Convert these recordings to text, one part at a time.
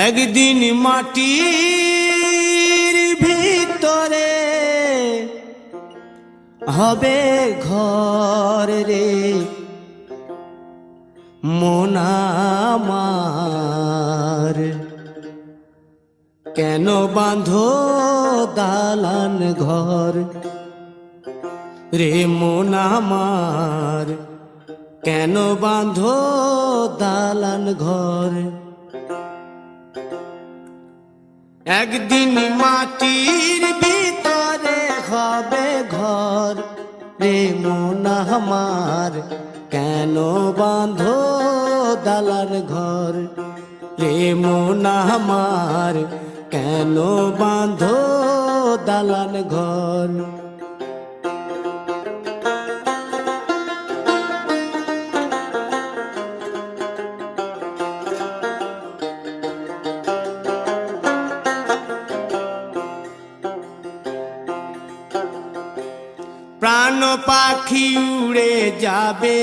একদিন মাটির ভিতরে হবে ঘর রে মন আমার, কেন বাঁধো দালান ঘর রে মন আমার, কেন বাঁধো দালান ঘর। একদিন মাটির ভিতরে হবে ঘর রে মন আমার, কেন বাঁধো দালান ঘর রে মন আমার, কেন বাঁধো দালান ঘর। প্রাণ পাখি উড়ে যাবে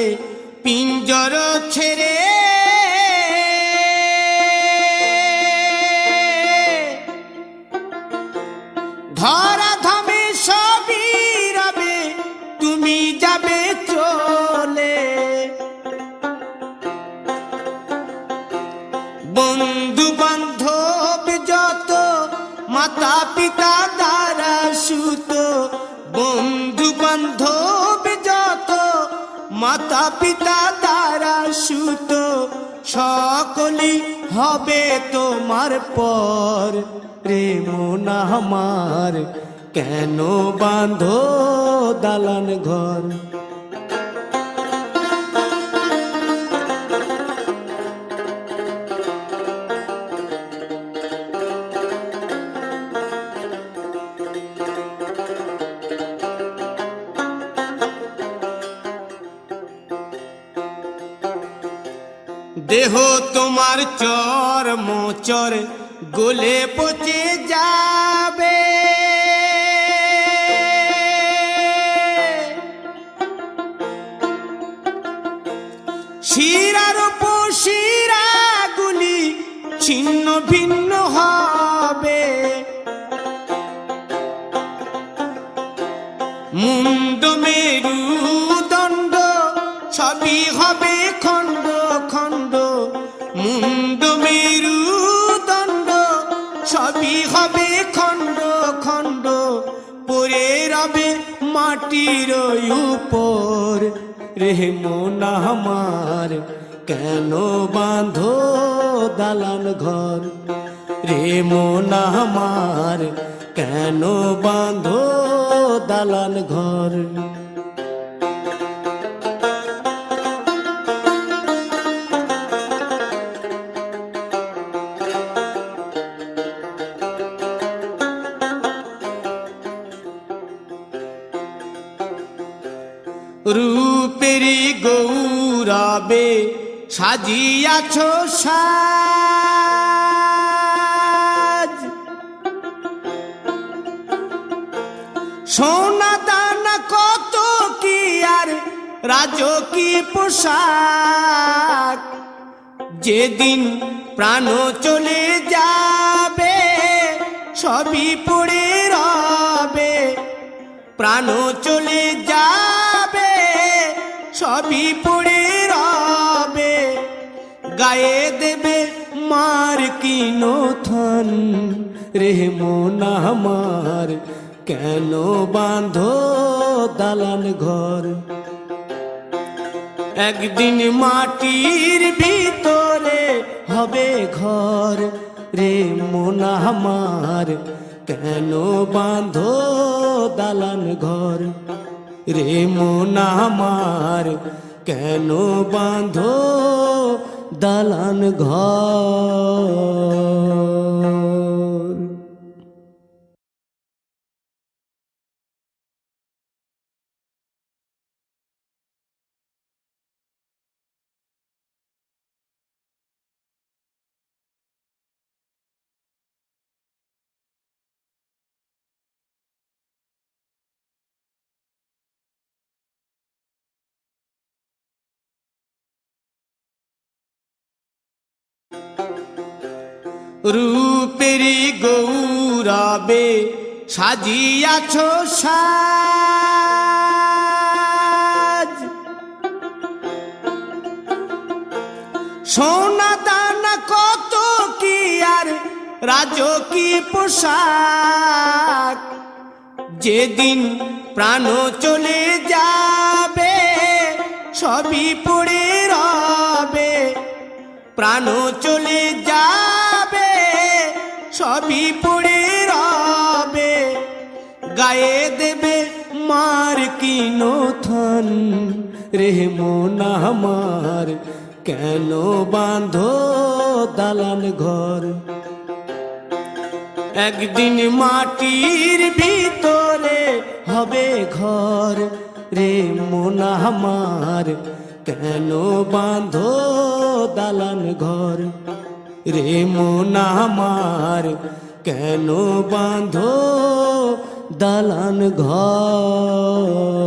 পিঞ্জর ছেড়ে, ধরা ধামে সবই রবে তুমি যাবে চলে। বন্ধু বান্ধব যত মাতা পিতা দ্বারা সুত, বন্ধু বান্ধব যত মাতা পিতা দ্বারা সুত, সকলেই হবে তোমার পর রে মন আমার, কেন বাঁধো দালান ঘর। দেহ তোমার চর মোচর গলে পচে যাবে, শিরার উপশিরা গুলি ছিন্ন ভিন্ন হবে, মুন্ড মেরুদণ্ড সবই হবে খণ্ড খণ্ড, মুন্ড মেরুদণ্ড সবই হবে খণ্ড খণ্ড, পড়ে রবে মাটির উপর রে মন আমার, কেন বাঁধো দালান ঘর রে মন আমার, কেন বাঁধো দালান ঘর। রূপেরি গৌরবে সাজিয়াছ সাজ, সোনা দানা কত কি আর রাজকীয় পোশাক, যেদিন প্রাণ চলে যাবে সবই পড়ে রবে, প্রাণ চলে যাবে সবই পড়ে রবে, গায়ে দেবে মার কিনো থান রে মন আমার, কেন বাঁধো দালান ঘর। একদিন মাটির ভিতরে হবে ঘর রে মন আমার, কেন বাঁধো দালান ঘর রে মন আমার, কেন বাঁধো দালান ঘর। রূপেরি গৌরবে সাজিয়াছ সাজ, সোনা দানা কত কি আর রাজকীয় পোশাক, যেদিন প্রাণ চলে যাবে সবই পড়ে রবে, প্রাণ চলে যাবে সবই পড়ে রবে, গায়ে দেবে মার কিনো থান রে মন আমার, কেন বাঁধো দালান ঘর। একদিন মাটির ভিতরে হবে ঘর রে মন আমার, কেন বাঁধো দালান ঘর রে মন আমার, কেন বাঁধো দালান ঘর।